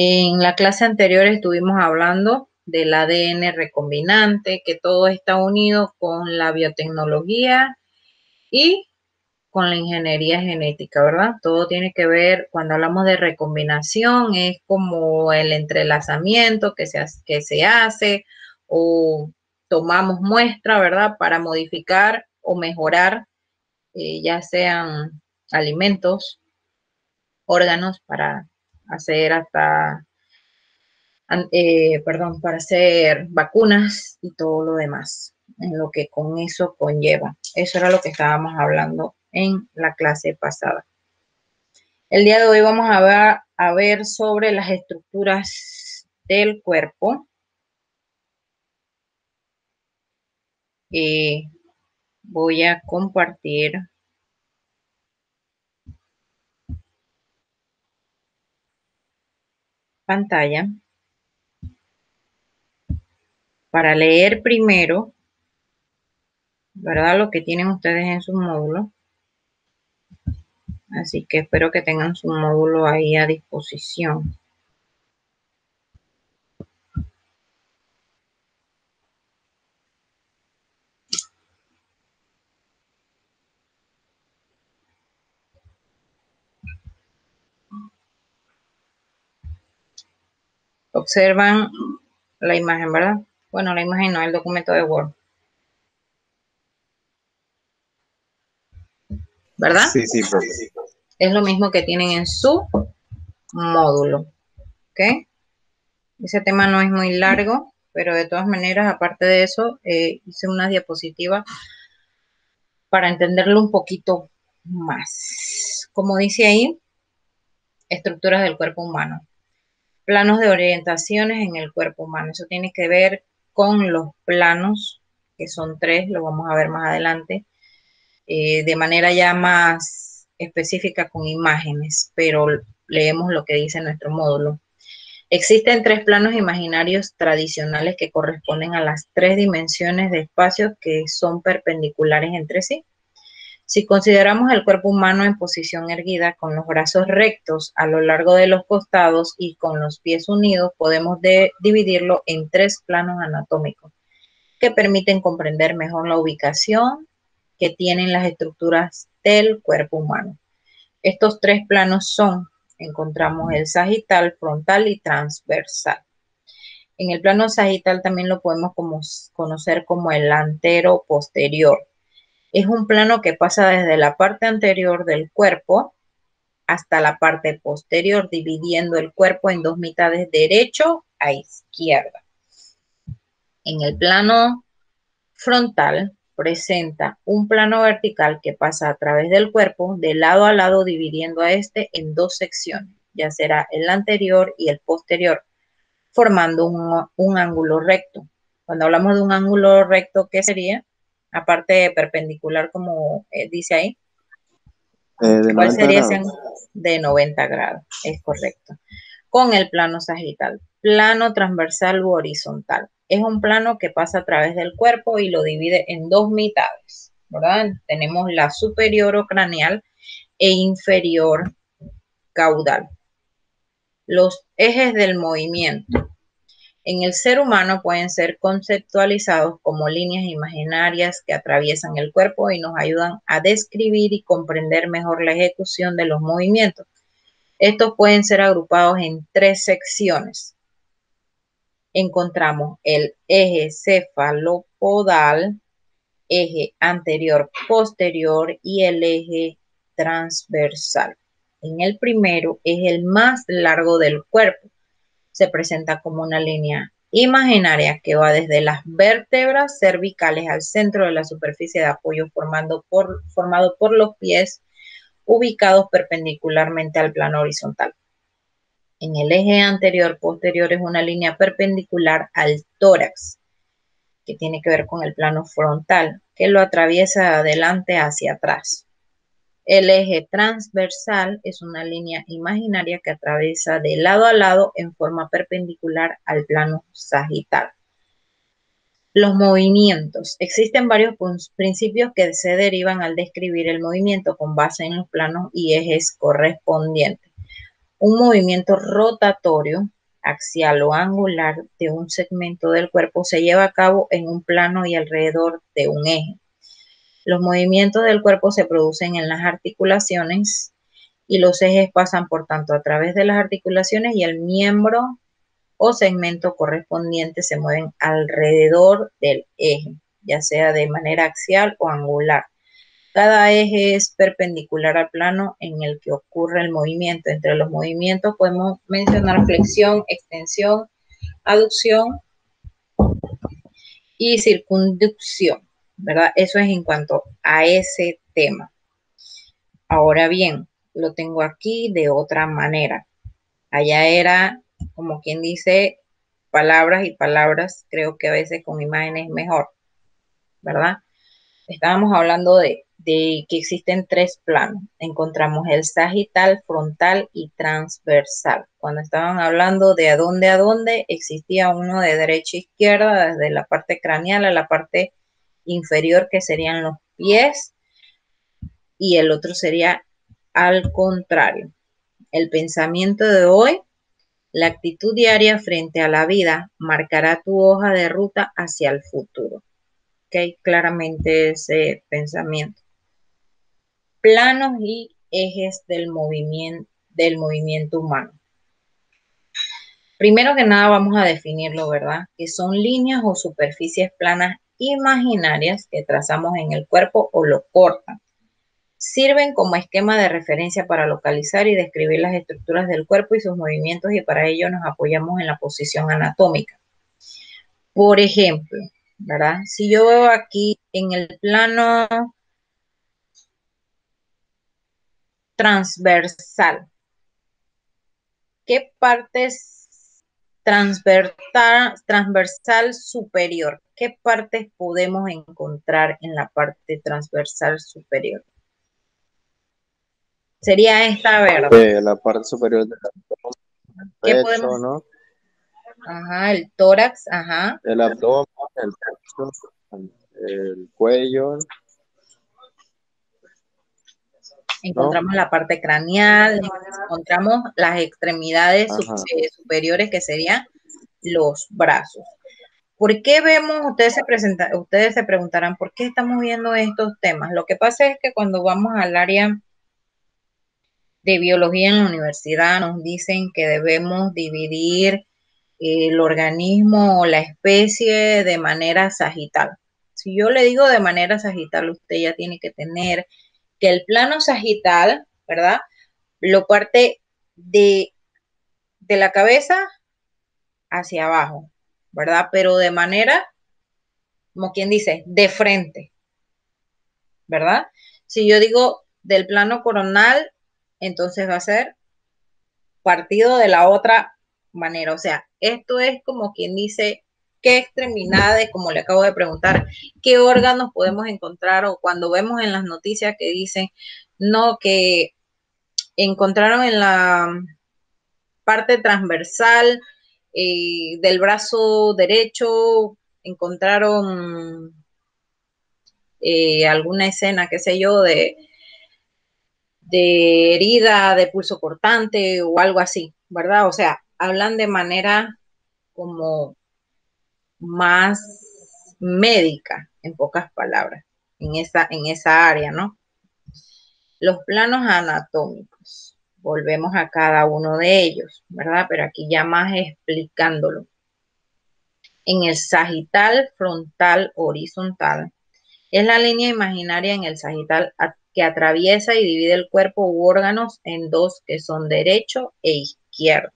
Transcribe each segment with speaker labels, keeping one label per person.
Speaker 1: En la clase anterior estuvimos hablando del ADN recombinante, que todo está unido con la biotecnología y con la ingeniería genética, ¿verdad? Todo tiene que ver, cuando hablamos de recombinación, es como el entrelazamiento que se hace o tomamos muestra, ¿verdad? Para modificar o mejorar, ya sean alimentos, órganos, para hacer para hacer vacunas y todo lo demás, en lo que con eso conlleva. Eso era lo que estábamos hablando en la clase pasada. El día de hoy vamos a ver sobre las estructuras del cuerpo. Voy a compartir pantalla para leer primero, ¿verdad? Lo que tienen ustedes en su módulo. Así que espero que tengan su módulo ahí a disposición. Observan la imagen, ¿verdad? Bueno, la imagen no, el documento de Word. ¿Verdad?
Speaker 2: Sí, profe.
Speaker 1: Es lo mismo que tienen en su módulo. ¿Ok? Ese tema no es muy largo, pero de todas maneras, aparte de eso, hice una diapositiva para entenderlo un poquito más. Como dice ahí, estructuras del cuerpo humano. Planos de orientaciones en el cuerpo humano. Eso tiene que ver con los planos, que son 3, lo vamos a ver más adelante, de manera ya más específica con imágenes, pero leemos lo que dice nuestro módulo. Existen 3 planos imaginarios tradicionales que corresponden a las 3 dimensiones de espacios que son perpendiculares entre sí. Si consideramos el cuerpo humano en posición erguida, con los brazos rectos a lo largo de los costados y con los pies unidos, podemos dividirlo en 3 planos anatómicos que permiten comprender mejor la ubicación que tienen las estructuras del cuerpo humano. Estos 3 planos encontramos el sagital, frontal y transversal. En el plano sagital también lo podemos conocer como el antero-posterior. Es un plano que pasa desde la parte anterior del cuerpo hasta la parte posterior, dividiendo el cuerpo en 2 mitades, derecho a izquierda. En el plano frontal presenta un plano vertical que pasa a través del cuerpo de lado a lado, dividiendo a este en 2 secciones, ya será el anterior y el posterior, formando un ángulo recto. Cuando hablamos de un ángulo recto, ¿qué sería? Aparte de perpendicular, como dice ahí,
Speaker 2: De
Speaker 1: ¿cuál
Speaker 2: 90
Speaker 1: sería ese
Speaker 2: grados.
Speaker 1: ángulo? De 90 grados, es correcto. Con el plano sagital, plano transversal u horizontal. Es un plano que pasa a través del cuerpo y lo divide en 2 mitades, ¿verdad? Tenemos la superior o craneal e inferior caudal. Los ejes del movimiento en el ser humano pueden ser conceptualizados como líneas imaginarias que atraviesan el cuerpo y nos ayudan a describir y comprender mejor la ejecución de los movimientos. Estos pueden ser agrupados en 3 secciones. Encontramos el eje cefalopodal, eje anterior-posterior y el eje transversal. En el primero es el más largo del cuerpo. Se presenta como una línea imaginaria que va desde las vértebras cervicales al centro de la superficie de apoyo formado por los pies ubicados perpendicularmente al plano horizontal. En el eje anterior-posterior es una línea perpendicular al tórax, que tiene que ver con el plano frontal, que lo atraviesa de adelante hacia atrás. El eje transversal es una línea imaginaria que atraviesa de lado a lado en forma perpendicular al plano sagital. Los movimientos. Existen varios principios que se derivan al describir el movimiento con base en los planos y ejes correspondientes. Un movimiento rotatorio, axial o angular de un segmento del cuerpo se lleva a cabo en un plano y alrededor de un eje. Los movimientos del cuerpo se producen en las articulaciones y los ejes pasan por tanto a través de las articulaciones y el miembro o segmento correspondiente se mueven alrededor del eje, ya sea de manera axial o angular. Cada eje es perpendicular al plano en el que ocurre el movimiento. Entre los movimientos podemos mencionar flexión, extensión, aducción y circunducción, ¿verdad? Eso es en cuanto a ese tema. Ahora bien, lo tengo aquí de otra manera. Allá era, como quien dice, palabras y palabras, creo que a veces con imágenes mejor, ¿verdad? Estábamos hablando de que existen tres planos. Encontramos el sagital, frontal y transversal. Cuando estaban hablando de a dónde, existía uno de derecha a izquierda, desde la parte craneal a la parte inferior, que serían los pies, y el otro sería al contrario. El pensamiento de hoy: la actitud diaria frente a la vida marcará tu hoja de ruta hacia el futuro. ¿Ok? Claramente ese pensamiento. Planos y ejes del movimiento humano. Primero que nada vamos a definirlo, ¿verdad? Que son líneas o superficies planas imaginarias que trazamos en el cuerpo o lo cortan. Sirven como esquema de referencia para localizar y describir las estructuras del cuerpo y sus movimientos, y para ello nos apoyamos en la posición anatómica. Por ejemplo, ¿verdad? Si yo veo aquí en el plano transversal, ¿qué partes transversal superior? ¿Qué partes podemos encontrar en la parte transversal superior? Sería esta, ¿verdad?
Speaker 2: La parte superior del
Speaker 1: ¿Qué
Speaker 2: pecho,
Speaker 1: podemos?
Speaker 2: ¿no?
Speaker 1: Ajá, el tórax, ajá.
Speaker 2: El abdomen, el pecho, el cuello, ¿no?
Speaker 1: Encontramos la parte craneal, encontramos las extremidades
Speaker 2: Ajá.
Speaker 1: superiores, que serían los brazos. ¿Por qué vemos? Ustedes se preguntarán, ¿por qué estamos viendo estos temas? Lo que pasa es que cuando vamos al área de biología en la universidad nos dicen que debemos dividir el organismo o la especie de manera sagital. Si yo le digo de manera sagital, usted ya tiene que tener que el plano sagital, ¿verdad? Lo parte de la cabeza hacia abajo, ¿verdad? Pero de manera, como quien dice, de frente, ¿verdad? Si yo digo del plano coronal, entonces va a ser partido de la otra manera. O sea, esto es como quien dice qué extremidades, como le acabo de preguntar, qué órganos podemos encontrar, o cuando vemos en las noticias que dicen, no, que encontraron en la parte transversal del brazo derecho, encontraron alguna escena, qué sé yo, de herida de pulso cortante o algo así, ¿verdad? O sea, hablan de manera como más médica, en pocas palabras, en esa área, ¿no? Los planos anatómicos. Volvemos a cada uno de ellos, ¿verdad? Pero aquí ya más explicándolo. En el sagital frontal horizontal, es la línea imaginaria en el sagital que atraviesa y divide el cuerpo u órganos en dos, que son derecho e izquierdo.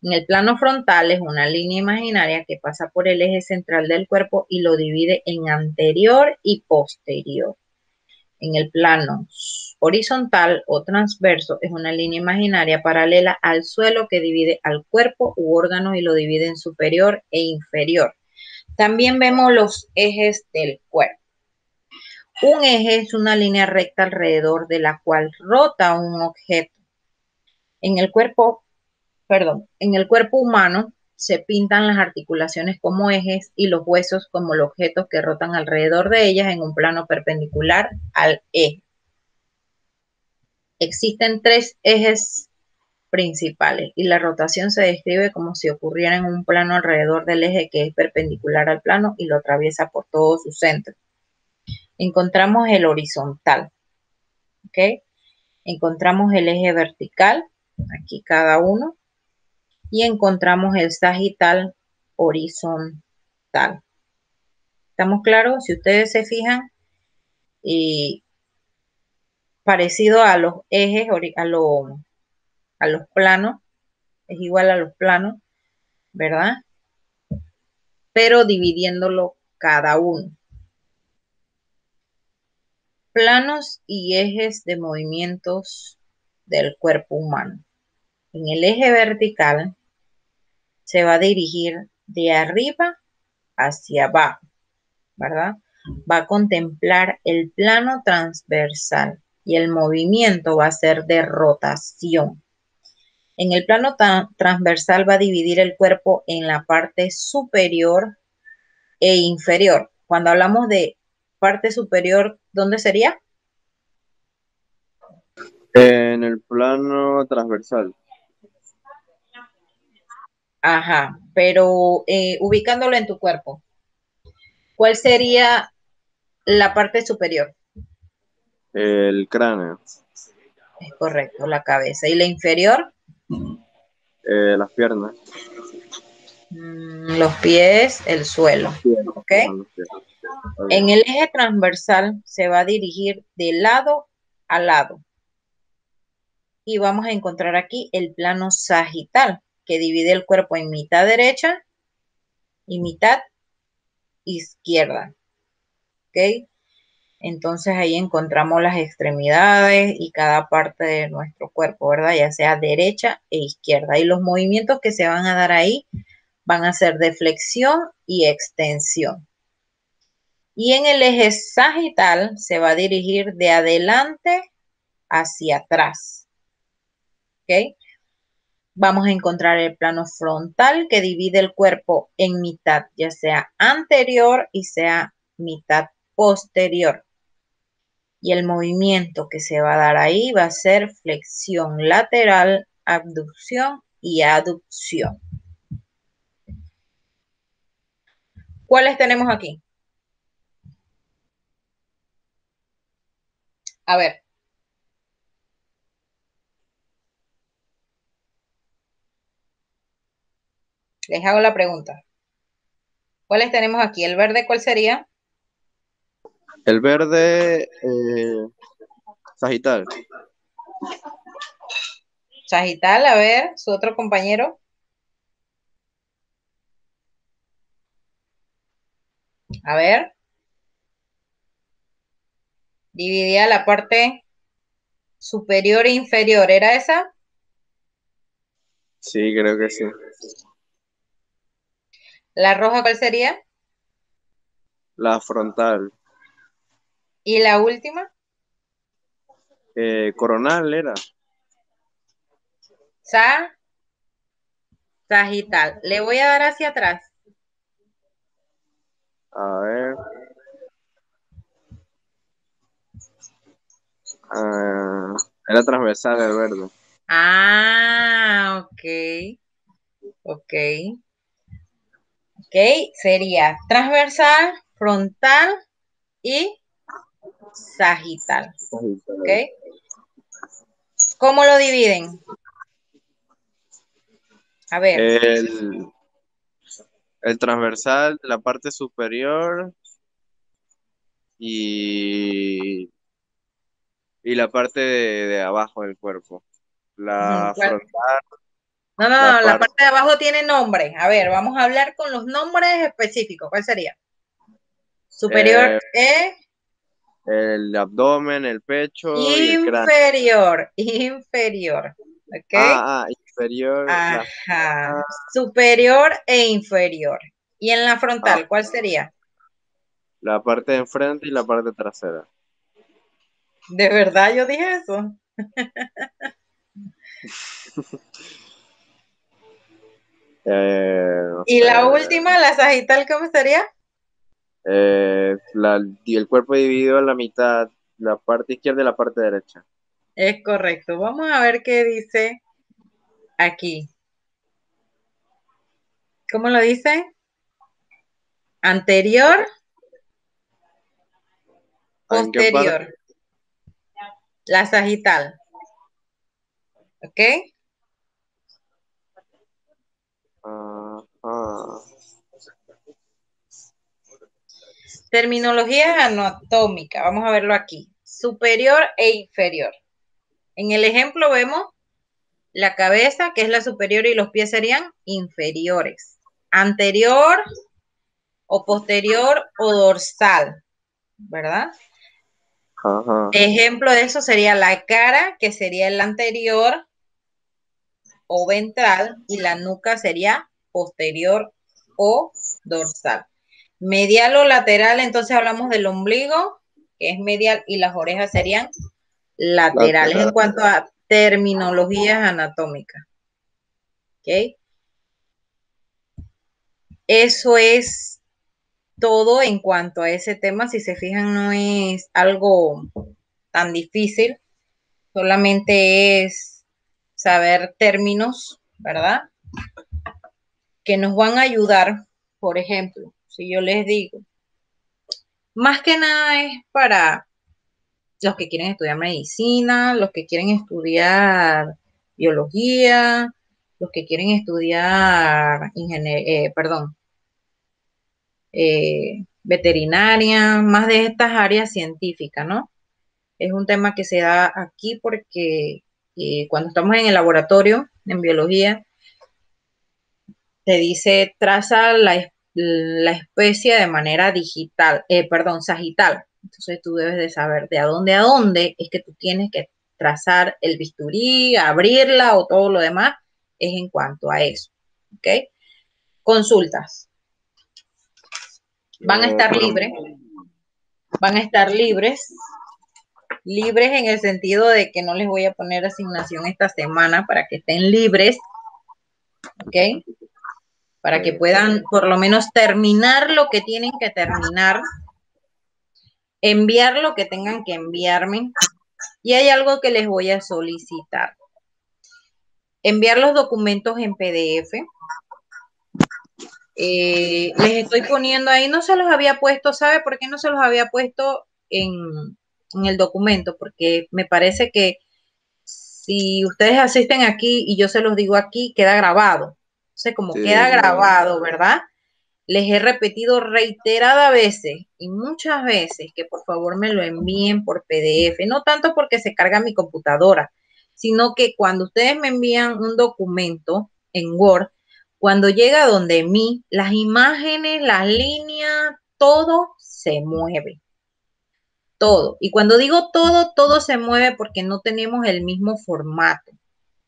Speaker 1: En el plano frontal es una línea imaginaria que pasa por el eje central del cuerpo y lo divide en anterior y posterior. En el plano horizontal o transverso es una línea imaginaria paralela al suelo que divide al cuerpo u órgano y lo divide en superior e inferior. También vemos los ejes del cuerpo. Un eje es una línea recta alrededor de la cual rota un objeto. En el cuerpo humano se pintan las articulaciones como ejes y los huesos como los objetos que rotan alrededor de ellas en un plano perpendicular al eje. Existen tres ejes principales y la rotación se describe como si ocurriera en un plano alrededor del eje que es perpendicular al plano y lo atraviesa por todo su centro. Encontramos el horizontal, ¿ok? Encontramos el eje vertical, aquí cada uno, y encontramos el sagital horizontal. ¿Estamos claros? Si ustedes se fijan, y parecido a los ejes, a los planos, es igual a los planos, ¿verdad? Pero dividiéndolo cada uno. Planos y ejes de movimientos del cuerpo humano. En el eje vertical se va a dirigir de arriba hacia abajo, ¿verdad? Va a contemplar el plano transversal y el movimiento va a ser de rotación. En el plano transversal va a dividir el cuerpo en la parte superior e inferior. Cuando hablamos de parte superior, ¿dónde sería?
Speaker 2: En el plano transversal.
Speaker 1: Ajá, pero ubicándolo en tu cuerpo, ¿cuál sería la parte superior?
Speaker 2: El cráneo.
Speaker 1: Es correcto, la cabeza. ¿Y la inferior?
Speaker 2: Las piernas.
Speaker 1: Los pies, el suelo.
Speaker 2: Los pies.
Speaker 1: ¿Ok?
Speaker 2: Ajá, los pies. Okay.
Speaker 1: En el eje transversal se va a dirigir de lado a lado. Y vamos a encontrar aquí el plano sagital, que divide el cuerpo en mitad derecha y mitad izquierda. ¿Ok? Entonces ahí encontramos las extremidades y cada parte de nuestro cuerpo, ¿verdad? Ya sea derecha e izquierda. Y los movimientos que se van a dar ahí van a ser de flexión y extensión. Y en el eje sagital se va a dirigir de adelante hacia atrás. ¿Ok? Vamos a encontrar el plano frontal que divide el cuerpo en mitad, ya sea anterior y sea mitad posterior. Y el movimiento que se va a dar ahí va a ser flexión lateral, abducción y aducción. ¿Cuáles tenemos aquí? A ver. Les hago la pregunta. ¿Cuáles tenemos aquí? ¿El verde cuál sería?
Speaker 2: El verde, sagital.
Speaker 1: Sagital, a ver, su otro compañero. A ver. Dividía la parte superior e inferior. ¿Era esa?
Speaker 2: Sí, creo que sí.
Speaker 1: ¿La roja cuál sería?
Speaker 2: La frontal.
Speaker 1: ¿Y la última?
Speaker 2: Coronal era.
Speaker 1: Sagital. Le voy a dar hacia atrás.
Speaker 2: A ver. Ah, era transversal el verde.
Speaker 1: Ah, ok. Ok. Ok. Sería transversal, frontal y sagital. Ok.
Speaker 2: Sagital.
Speaker 1: ¿Cómo lo dividen? A ver.
Speaker 2: El, el transversal de la parte superior y, y la parte de abajo del cuerpo. La
Speaker 1: ¿Cuál?
Speaker 2: frontal,
Speaker 1: No, no,
Speaker 2: la
Speaker 1: no, la
Speaker 2: parte,
Speaker 1: parte de abajo tiene nombre. A ver, vamos a hablar con los nombres específicos. ¿Cuál sería? Superior
Speaker 2: eh,
Speaker 1: es
Speaker 2: el abdomen, el pecho y el cráneo.
Speaker 1: inferior, inferior. ¿Ok?
Speaker 2: Inferior,
Speaker 1: Ajá. Superior e inferior. ¿Y en la
Speaker 2: ah,
Speaker 1: frontal, cuál sería?
Speaker 2: la parte de enfrente y la parte trasera.
Speaker 1: ¿De verdad yo dije eso?
Speaker 2: No
Speaker 1: ¿Y
Speaker 2: sé.
Speaker 1: la última, la sagital, cómo sería?
Speaker 2: Y el cuerpo dividido en la mitad, la parte izquierda y la parte derecha.
Speaker 1: Es correcto. Vamos a ver qué dice Aquí. ¿Cómo lo dice? Anterior,
Speaker 2: ¿En qué parte?
Speaker 1: posterior. La sagital. ¿Ok?
Speaker 2: Ajá.
Speaker 1: Terminología anatómica. Vamos a verlo aquí. Superior e inferior. En el ejemplo vemos la cabeza, que es la superior, y los pies serían inferiores. Anterior o posterior o dorsal, ¿verdad?
Speaker 2: Ajá.
Speaker 1: Ejemplo de eso sería la cara, que sería el anterior o ventral, y la nuca sería posterior o dorsal. Medial o lateral, entonces hablamos del ombligo, que es medial, y las orejas serían laterales en
Speaker 2: Lateral.
Speaker 1: cuanto a terminologías anatómicas. ¿Ok? Eso es todo en cuanto a ese tema. Si se fijan, no es algo tan difícil, solamente es saber términos, ¿verdad? Que nos van a ayudar. Por ejemplo, si yo les digo, más que nada es para los que quieren estudiar medicina, los que quieren estudiar biología, los que quieren estudiar veterinaria, más de estas áreas científicas, ¿no? Es un tema que se da aquí porque cuando estamos en el laboratorio, en biología, te dice traza la especie de manera sagital. Entonces tú debes de saber de a dónde es que tú tienes que trazar el bisturí, abrirla o todo lo demás, es en cuanto a eso. ¿Ok? Consultas. Van a estar
Speaker 2: Pero
Speaker 1: libres, van a estar libres en el sentido de que no les voy a poner asignación esta semana para que estén libres, ¿ok? Para que puedan por lo menos terminar lo que tienen que terminar, enviar lo que tengan que enviarme. Y hay algo que les voy a solicitar. Enviar los documentos en PDF. Les estoy poniendo ahí, no se los había puesto, ¿sabe por qué no se los había puesto en el documento? Porque me parece que si ustedes asisten aquí y yo se los digo aquí, queda grabado. Entonces, como
Speaker 2: sí,
Speaker 1: queda
Speaker 2: claro.
Speaker 1: grabado, ¿verdad? Les he repetido reiteradas veces y muchas veces que por favor me lo envíen por PDF, no tanto porque se carga mi computadora, sino que cuando ustedes me envían un documento en Word, cuando llega donde mí, las imágenes, las líneas, todo se mueve, todo. Y cuando digo todo, todo se mueve porque no tenemos el mismo formato,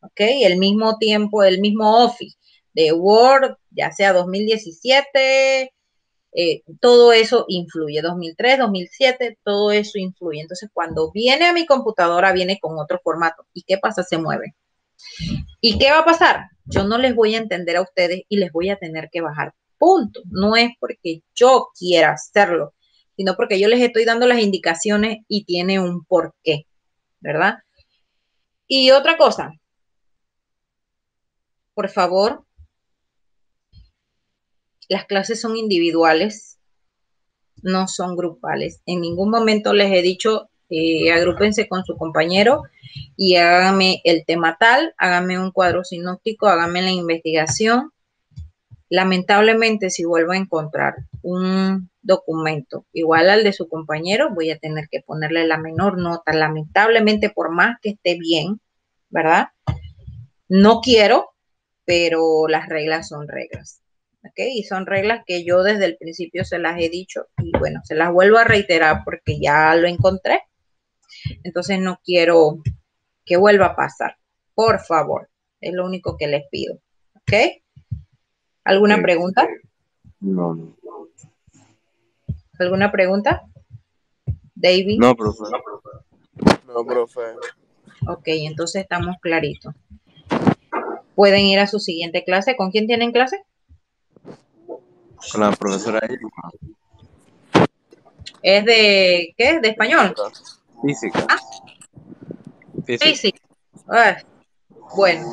Speaker 1: ¿ok? El mismo tiempo, el mismo Office de Word, ya sea 2017, todo eso influye. 2003, 2007, todo eso influye. Entonces, cuando viene a mi computadora, viene con otro formato. ¿Y qué pasa? Se mueve. ¿Y qué va a pasar? Yo no les voy a entender a ustedes y les voy a tener que bajar. Punto. No es porque yo quiera hacerlo, sino porque yo les estoy dando las indicaciones y tiene un porqué, ¿verdad? Y otra cosa, por favor, las clases son individuales, no son grupales. En ningún momento les he dicho, agrúpense con su compañero y háganme el tema tal, háganme un cuadro sinóptico, háganme la investigación. Lamentablemente, si vuelvo a encontrar un documento igual al de su compañero, voy a tener que ponerle la menor nota. Lamentablemente, por más que esté bien, ¿verdad? No quiero, pero las reglas son reglas. ¿Ok? Y son reglas que yo desde el principio se las he dicho y bueno, se las vuelvo a reiterar porque ya lo encontré. Entonces no quiero que vuelva a pasar. Por favor, es lo único que les pido. ¿Ok? ¿Alguna pregunta?
Speaker 2: No, no.
Speaker 1: ¿Alguna pregunta? David.
Speaker 2: No, profe. No, profe.
Speaker 1: Ok, entonces estamos claritos. Pueden ir a su siguiente clase. ¿Con quién tienen clase?
Speaker 2: Con la profesora
Speaker 1: ¿Es de qué? ¿De español?
Speaker 2: física. Física.
Speaker 1: Ah,
Speaker 2: Física.
Speaker 1: física. Ah, bueno.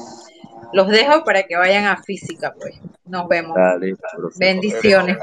Speaker 1: Los dejo para que vayan a física, pues. Nos vemos.
Speaker 2: Dale, profesor.
Speaker 1: Bendiciones.